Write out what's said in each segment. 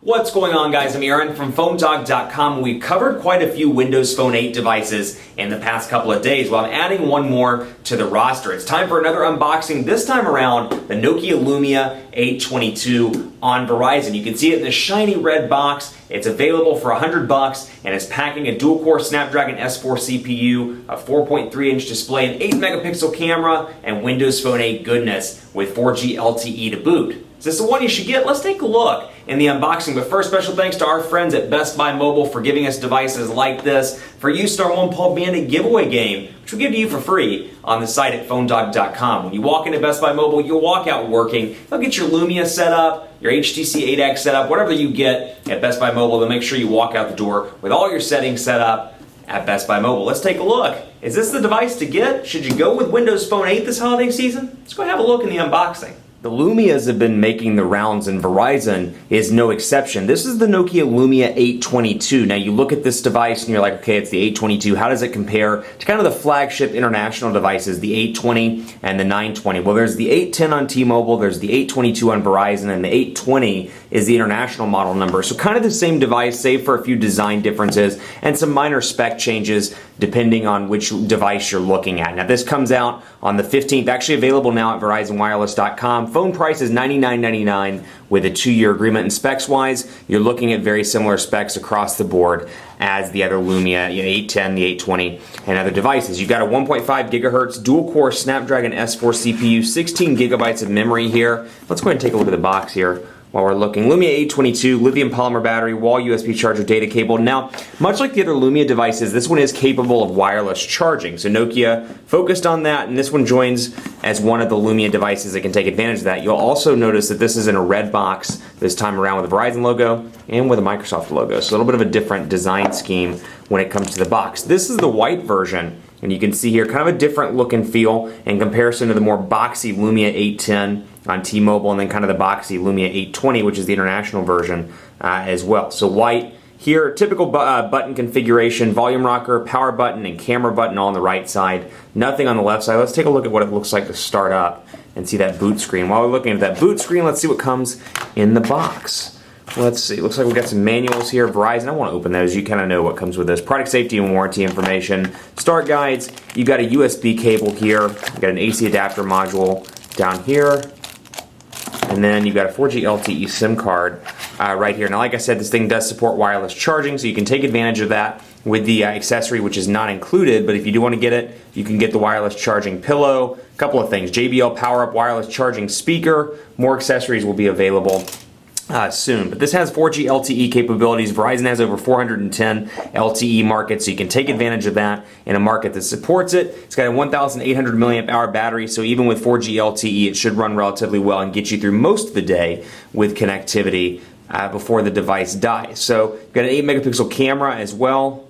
What's going on, guys? I'm Aaron from PhoneDog.com. We've covered quite a few Windows Phone 8 devices in the past couple of days. Well, I'm adding one more to the roster. It's time for another unboxing. This time around, the Nokia Lumia 822 on Verizon. You can see it in the shiny red box. It's available for $100 and it's packing a dual-core Snapdragon S4 CPU, a 4.3-inch display, an 8-megapixel camera, and Windows Phone 8 goodness with 4G LTE to boot. Is this the one you should get? Let's take a look in the unboxing. But first, special thanks to our friends at Best Buy Mobile for giving us devices like this for you, Star One Paul Bandit giveaway game, which we'll give to you for free on the site at PhoneDog.com. When you walk into Best Buy Mobile, you'll walk out working. They'll get your Lumia set up, your HTC 8X set up, whatever you get at Best Buy Mobile. They'll make sure you walk out the door with all your settings set up at Best Buy Mobile. Let's take a look. Is this the device to get? Should you go with Windows Phone 8 this holiday season? Let's go have a look in the unboxing. The Lumias have been making the rounds, and Verizon is no exception. This is the Nokia Lumia 822. Now you look at this device and you're like, okay, it's the 822. How does it compare to kind of the flagship international devices, the 820 and the 920? Well, there's the 810 on T-Mobile, there's the 822 on Verizon, and the 820 is the international model number. So kind of the same device, save for a few design differences and some minor spec changes depending on which device you're looking at. Now this comes out on the 15th, actually available now at VerizonWireless.com. Phone price is $99.99 with a 2-year agreement, and specs-wise, you're looking at very similar specs across the board as the other Lumia, 810, the 820, and other devices. You've got a 1.5 gigahertz dual-core Snapdragon S4 CPU, 16 gigabytes of memory here. Let's go ahead and take a look at the box here while we're looking. Lumia 822, lithium polymer battery, wall USB charger, data cable. Now, much like the other Lumia devices, this one is capable of wireless charging. So Nokia focused on that, and this one joins as one of the Lumia devices that can take advantage of that. You'll also notice that this is in a red box this time around with a Verizon logo and with a Microsoft logo. So a little bit of a different design scheme when it comes to the box. This is the white version, and you can see here kind of a different look and feel in comparison to the more boxy Lumia 810 on T-Mobile, and then kind of the boxy Lumia 820, which is the international version as well. So white here, typical button configuration, volume rocker, power button, and camera button all on the right side. Nothing on the left side. Let's take a look at what it looks like to start up and see that boot screen. While we're looking at that boot screen, let's see what comes in the box. Let's see, looks like we've got some manuals here. Verizon, I want to open those. You kind of know what comes with this. Product safety and warranty information. Start guides. You've got a USB cable here. You've got an AC adapter module down here. And then you've got a 4G LTE SIM card right here. Now, like I said, this thing does support wireless charging, so you can take advantage of that with the accessory, which is not included. But if you do want to get it, you can get the wireless charging pillow. A couple of things. JBL power-up wireless charging speaker. More accessories will be available soon. But this has 4G LTE capabilities. Verizon has over 410 LTE markets, so you can take advantage of that in a market that supports it. It's got a 1,800 milliamp hour battery, so even with 4G LTE, it should run relatively well and get you through most of the day with connectivity before the device dies. So you've got an 8-megapixel camera as well,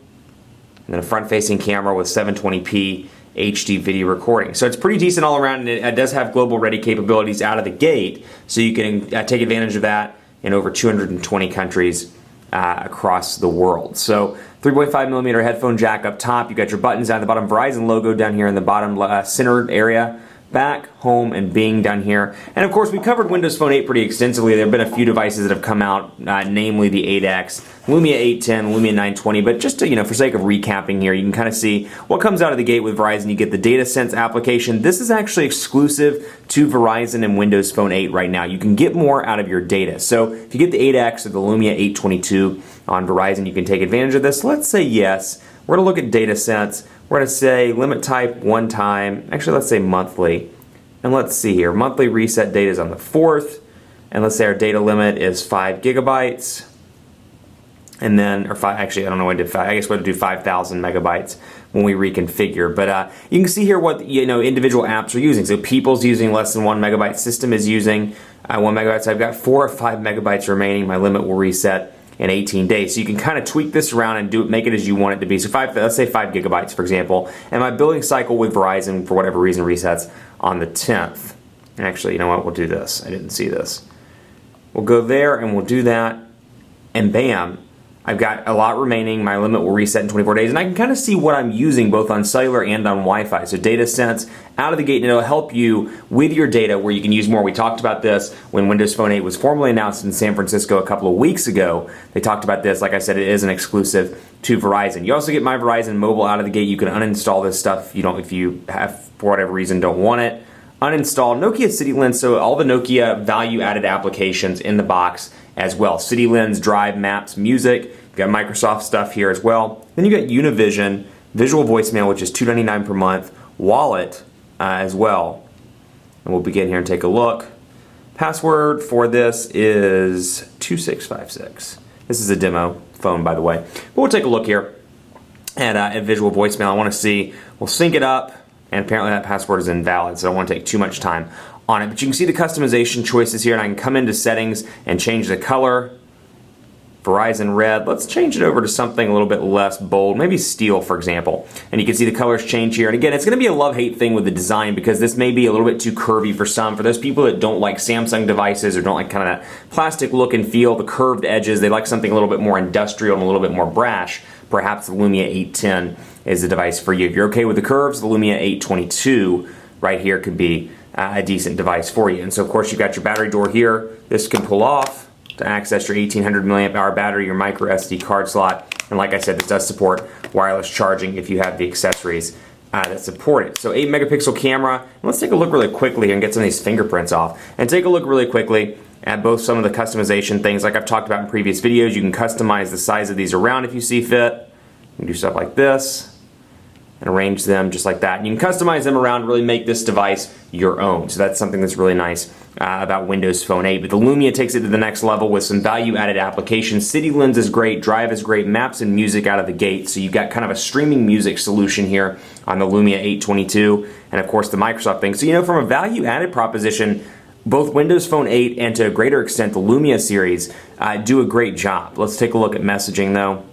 and then a front-facing camera with 720p HD video recording. So it's pretty decent all around, and it does have global ready capabilities out of the gate, so you can take advantage of that in over 220 countries across the world. So 3.5 millimeter headphone jack up top. You've got your buttons down at the bottom, Verizon logo down here in the bottom center area. Back, home, and Bing down here. And of course, we covered Windows Phone 8 pretty extensively. There have been a few devices that have come out, namely the 8X, Lumia 810, Lumia 920. But just to, for sake of recapping here, you can kind of see what comes out of the gate with Verizon. You get the DataSense application. This is actually exclusive to Verizon and Windows Phone 8 right now. You can get more out of your data. So if you get the 8X or the Lumia 822 on Verizon, you can take advantage of this. Let's say yes. We're going to look at DataSense. We're going to say limit type one time. Actually, let's say monthly. And let's see here. Monthly reset data is on the 4th. And let's say our data limit is 5 gigabytes. And then, or 5, actually, I don't know when I did 5. I guess we'll do 5,000 megabytes when we reconfigure. But you can see here what individual apps are using. So People's using less than 1 megabyte. System is using 1 megabyte. So I've got 4 or 5 megabytes remaining. My limit will reset in 18 days. So you can kind of tweak this around and make it as you want it to be. So let's say 5 gigabytes, for example. And my billing cycle with Verizon, for whatever reason, resets on the 10th. And actually, you know what? We'll do this. I didn't see this. We'll go there and we'll do that. And bam, I've got a lot remaining. My limit will reset in 24 days, and I can kind of see what I'm using both on cellular and on Wi-Fi. So data sense out of the gate, and it'll help you with your data where you can use more. We talked about this when Windows Phone 8 was formally announced in San Francisco a couple of weeks ago. They talked about this. Like I said, it is an exclusive to Verizon. You also get My Verizon Mobile out of the gate. You can uninstall this stuff if you have, for whatever reason, don't want it. Uninstall Nokia City Lens, so all the Nokia value-added applications in the box as well. City Lens, Drive, Maps, Music. You've got Microsoft stuff here as well. Then you got Univision, Visual Voicemail, which is $2.99 per month, Wallet as well. And we'll begin here and take a look. Password for this is 2656. This is a demo phone, by the way. But we'll take a look here at Visual Voicemail. I want to see, we'll sync it up, and apparently that password is invalid, so I don't want to take too much time on it. But you can see the customization choices here, and I can come into settings and change the color. Verizon red. Let's change it over to something a little bit less bold, maybe steel, for example. And you can see the colors change here. And again, it's going to be a love-hate thing with the design because this may be a little bit too curvy for some. For those people that don't like Samsung devices or don't like kind of that plastic look and feel, the curved edges, they like something a little bit more industrial and a little bit more brash. Perhaps the Lumia 810 is the device for you. If you're okay with the curves, the Lumia 822 right here could be a decent device for you. And so, of course, you've got your battery door here. This can pull off to access your 1800 milliamp hour battery, your micro SD card slot. And like I said, this does support wireless charging if you have the accessories that support it. So 8 megapixel camera. And let's take a look really quickly here and get some of these fingerprints off. And take a look really quickly at both some of the customization things like I've talked about in previous videos. You can customize the size of these around if you see fit. You can do stuff like this and arrange them just like that. And you can customize them around, really make this device your own. So that's something that's really nice about Windows Phone 8. But the Lumia takes it to the next level with some value-added applications. City Lens is great, Drive is great, Maps and Music out of the gate. So you've got kind of a streaming music solution here on the Lumia 822, and of course the Microsoft thing. So from a value-added proposition, both Windows Phone 8 and to a greater extent the Lumia series do a great job. Let's take a look at messaging though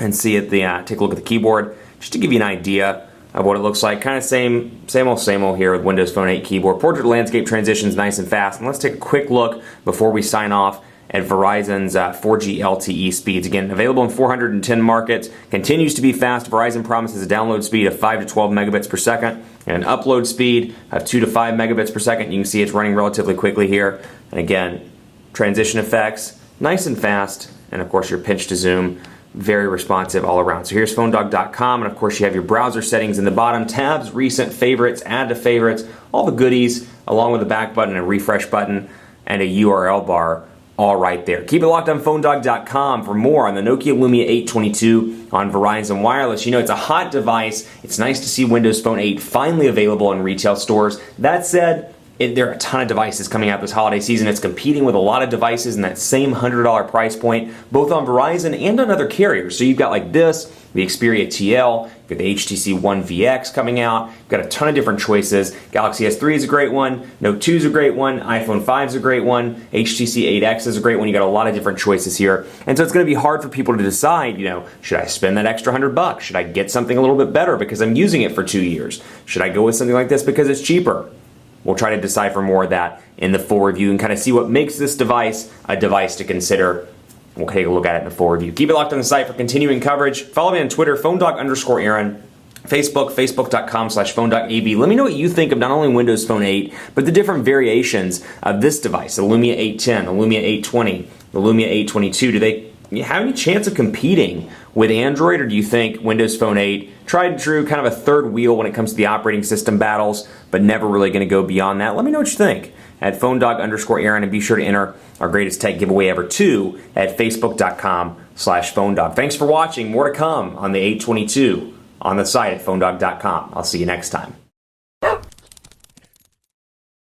and see at the take a look at the keyboard just to give you an idea of what it looks like. Kind of same old here with Windows Phone 8 keyboard. Portrait landscape transitions nice and fast. And let's take a quick look before we sign off at Verizon's 4G LTE speeds. Again, available in 410 markets, continues to be fast. Verizon promises a download speed of 5 to 12 megabits per second and an upload speed of 2 to 5 megabits per second. You can see it's running relatively quickly here. And again, transition effects, nice and fast. And of course your pinch to zoom, very responsive all around. So here's phonedog.com, and of course you have your browser settings in the bottom, tabs, recent favorites, add to favorites, all the goodies, along with a back button, a refresh button, and a URL bar, all right there. Keep it locked on phonedog.com for more on the Nokia Lumia 822 on Verizon Wireless. It's a hot device. It's nice to see Windows Phone 8 finally available in retail stores. That said, there are a ton of devices coming out this holiday season. It's competing with a lot of devices in that same $100 price point, both on Verizon and on other carriers. So you've got like this, the Xperia TL, you've got the HTC One VX coming out, you've got a ton of different choices. Galaxy S3 is a great one, Note 2 is a great one, iPhone 5 is a great one, HTC 8X is a great one. You got a lot of different choices here. And so it's going to be hard for people to decide, should I spend that extra $100? Should I get something a little bit better because I'm using it for 2 years? Should I go with something like this because it's cheaper? We'll try to decipher more of that in the full review and kind of see what makes this device a device to consider. We'll take a look at it in the full review. Keep it locked on the site for continuing coverage. Follow me on Twitter, phonedog_Aaron, Facebook, facebook.com/phonedogab. Let me know what you think of not only Windows Phone 8, but the different variations of this device, the Lumia 810, the Lumia 820, the Lumia 822. Do they have any chance of competing with Android, or do you think Windows Phone 8, tried and true, kind of a third wheel when it comes to the operating system battles, but never really going to go beyond that? Let me know what you think at phonedog_Aaron, and be sure to enter our greatest tech giveaway ever too at facebook.com/phonedog. Thanks for watching. More to come on the 822 on the site at phonedog.com. I'll see you next time.